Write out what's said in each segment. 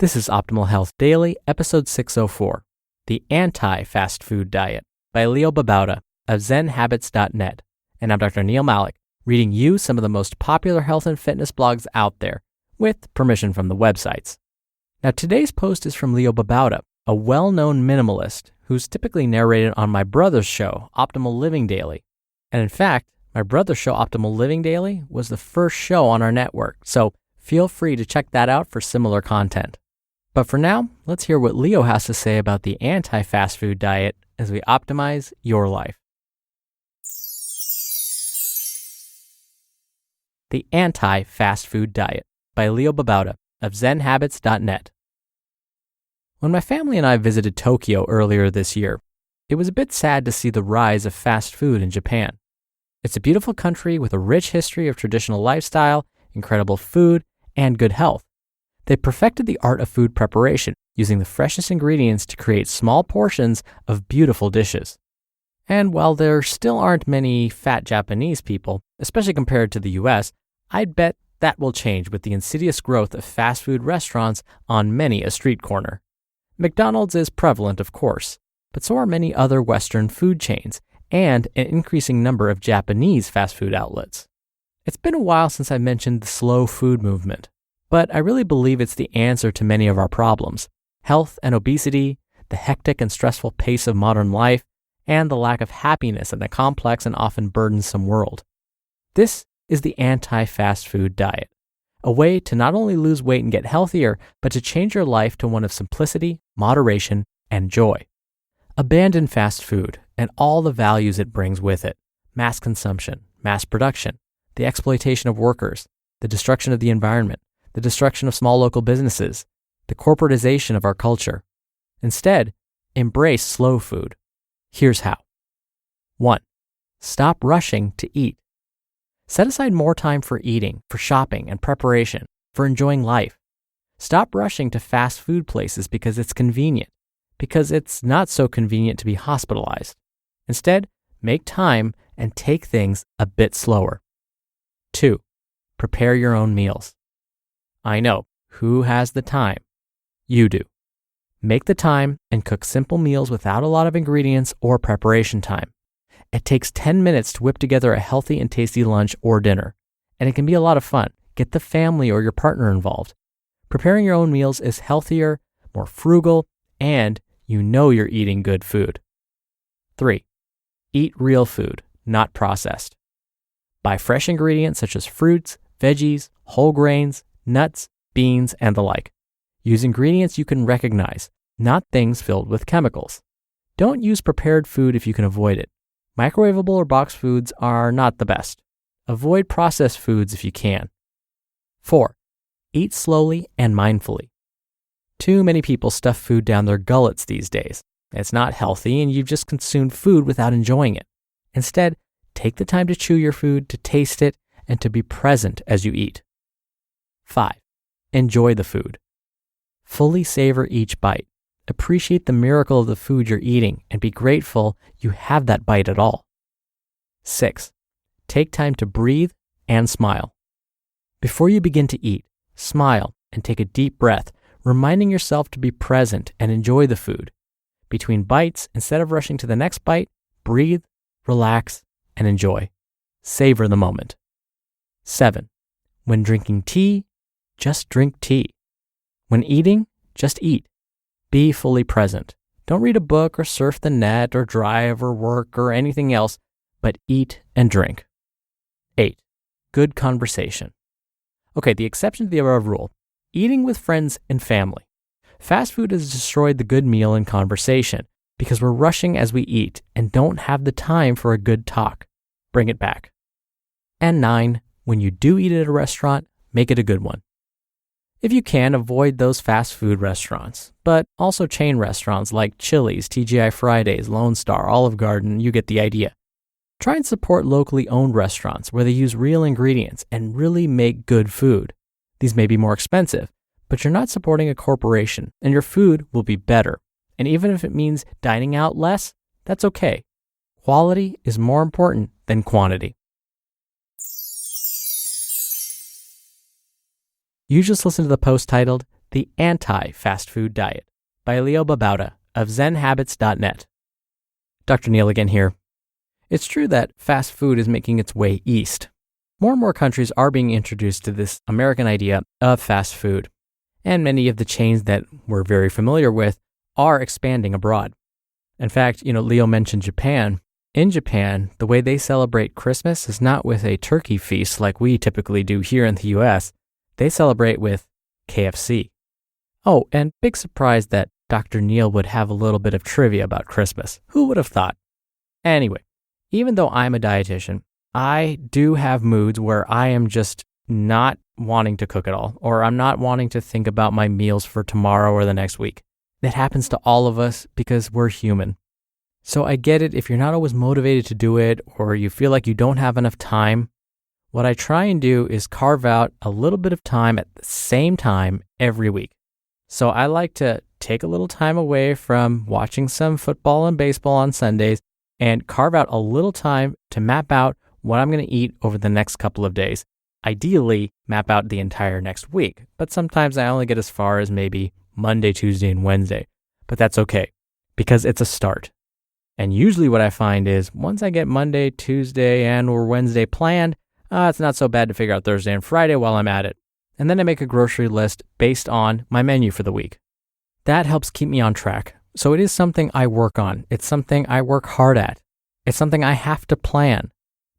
This is Optimal Health Daily, episode 604, The Anti-Fast Food Diet by Babauta of Zen Habits, and&nbsp. And I'm Dr. Neil Malik, reading you some of the most popular health and fitness blogs out there, with permission from the websites. Now, today's post is from Babauta, a well-known minimalist who's typically narrated on my brother's show, Optimal Living Daily. And in fact, my brother's show, Optimal Living Daily, was the first show on our network, so feel free to check that out for similar content. But for now, let's hear what Leo has to say about the anti-fast food diet as we optimize your life. The Anti-Fast Food Diet by Babauta of Zen Habits, and&nbsp. When my family and I visited Tokyo earlier this year, it was a bit sad to see the rise of fast food in Japan. It's a beautiful country with a rich history of traditional lifestyle, incredible food, and good health. They perfected the art of food preparation, using the freshest ingredients to create small portions of beautiful dishes. And while there still aren't many fat Japanese people, especially compared to the US, I'd bet that will change with the insidious growth of fast food restaurants on many a street corner. McDonald's is prevalent, of course, but so are many other Western food chains and an increasing number of Japanese fast food outlets. It's been a while since I mentioned the slow food movement, but I really believe it's the answer to many of our problems: health and obesity, the hectic and stressful pace of modern life, and the lack of happiness in a complex and often burdensome world. This is the anti-fast food diet, a way to not only lose weight and get healthier, but to change your life to one of simplicity, moderation, and joy. Abandon fast food and all the values it brings with it: mass consumption, mass production, the exploitation of workers, the destruction of the environment, the destruction of small local businesses, the corporatization of our culture. Instead, embrace slow food. Here's how. 1. Stop rushing to eat. Set aside more time for eating, for shopping and preparation, for enjoying life. Stop rushing to fast food places because it's convenient, because it's not so convenient to be hospitalized. Instead, make time and take things a bit slower. 2. Prepare your own meals. I know, who has the time? You do. Make the time and cook simple meals without a lot of ingredients or preparation time. It takes 10 minutes to whip together a healthy and tasty lunch or dinner, and it can be a lot of fun. Get the family or your partner involved. Preparing your own meals is healthier, more frugal, and you know you're eating good food. 3. Eat real food, not processed. Buy fresh ingredients such as fruits, veggies, whole grains, nuts, beans, and the like. Use ingredients you can recognize, not things filled with chemicals. Don't use prepared food if you can avoid it. Microwavable or boxed foods are not the best. Avoid processed foods if you can. 4. Eat slowly and mindfully. Too many people stuff food down their gullets these days. It's not healthy and you've just consumed food without enjoying it. Instead, take the time to chew your food, to taste it, and to be present as you eat. 5. Enjoy the food. Fully savor each bite. Appreciate the miracle of the food you're eating and be grateful you have that bite at all. 6. Take time to breathe and smile. Before you begin to eat, smile and take a deep breath, reminding yourself to be present and enjoy the food. Between bites, instead of rushing to the next bite, breathe, relax, and enjoy. Savor the moment. 7. When drinking tea, just drink tea. When eating, just eat. Be fully present. Don't read a book or surf the net or drive or work or anything else, but eat and drink. 8. Good conversation. Okay, the exception to the above rule: eating with friends and family. Fast food has destroyed the good meal and conversation because we're rushing as we eat and don't have the time for a good talk. Bring it back. And 9. When you do eat at a restaurant, make it a good one. If you can, avoid those fast food restaurants, but also chain restaurants like Chili's, TGI Fridays, Lone Star, Olive Garden, you get the idea. Try and support locally owned restaurants where they use real ingredients and really make good food. These may be more expensive, but you're not supporting a corporation and your food will be better. And even if it means dining out less, that's okay. Quality is more important than quantity. You just listened to the post titled, The Anti-Fast Food Diet by Leo Babauta of zenhabits.net. Dr. Neil again here. It's true that fast food is making its way east. More and more countries are being introduced to this American idea of fast food, and many of the chains that we're very familiar with are expanding abroad. In fact, Leo mentioned Japan. In Japan, the way they celebrate Christmas is not with a turkey feast like we typically do here in the US. They celebrate with KFC. Oh, and big surprise that Dr. Neil would have a little bit of trivia about Christmas. Who would have thought? Anyway, even though I'm a dietitian, I do have moods where I am just not wanting to cook at all, or I'm not wanting to think about my meals for tomorrow or the next week. That happens to all of us because we're human. So I get it if you're not always motivated to do it, or you feel like you don't have enough time. What I try and do is carve out a little bit of time at the same time every week. So I like to take a little time away from watching some football and baseball on Sundays and carve out a little time to map out what I'm going to eat over the next couple of days. Ideally, map out the entire next week, but sometimes I only get as far as maybe Monday, Tuesday, and Wednesday. But that's okay, because it's a start. And usually what I find is once I get Monday, Tuesday, and or Wednesday planned, it's not so bad to figure out Thursday and Friday while I'm at it. And then I make a grocery list based on my menu for the week. That helps keep me on track. So it is something I work on. It's something I work hard at. It's something I have to plan.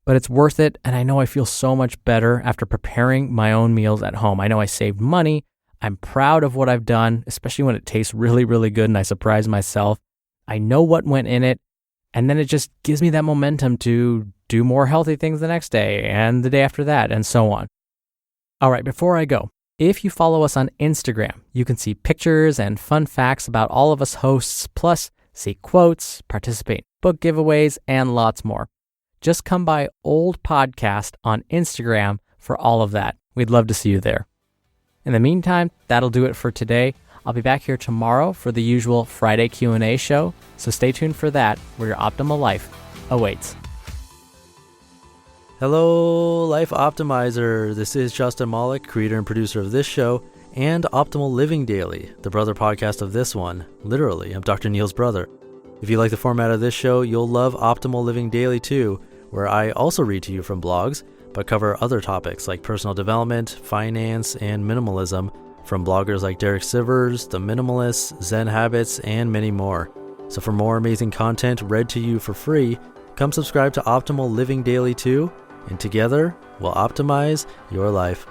But it's worth it, and I know I feel so much better after preparing my own meals at home. I know I saved money. I'm proud of what I've done, especially when it tastes really, really good and I surprise myself. I know what went in it, and then it just gives me that momentum to do more healthy things the next day and the day after that, and so on. All right, before I go, if you follow us on Instagram, you can see pictures and fun facts about all of us hosts, plus see quotes, participate in book giveaways, and lots more. Just come by Old Podcast on Instagram for all of that. We'd love to see you there. In the meantime, that'll do it for today. I'll be back here tomorrow for the usual Friday Q&A show, so stay tuned for that, where your optimal life awaits. Hello, Life Optimizer. This is Justin Malik, creator and producer of this show, and Optimal Living Daily, the brother podcast of this one. Literally, I'm Dr. Neil's brother. If you like the format of this show, you'll love Optimal Living Daily too, where I also read to you from blogs, but cover other topics like personal development, finance, and minimalism from bloggers like Derek Sivers, The Minimalists, Zen Habits, and many more. So for more amazing content read to you for free, come subscribe to Optimal Living Daily too, and together we'll optimize your life.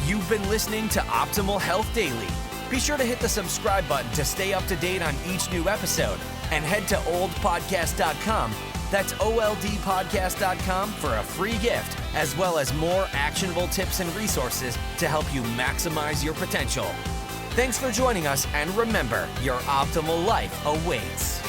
You've been listening to Optimal Health Daily. Be sure to hit the subscribe button to stay up to date on each new episode, and head to oldpodcast.com. That's oldpodcast.com for a free gift, as well as more actionable tips and resources to help you maximize your potential. Thanks for joining us, and remember, your optimal life awaits.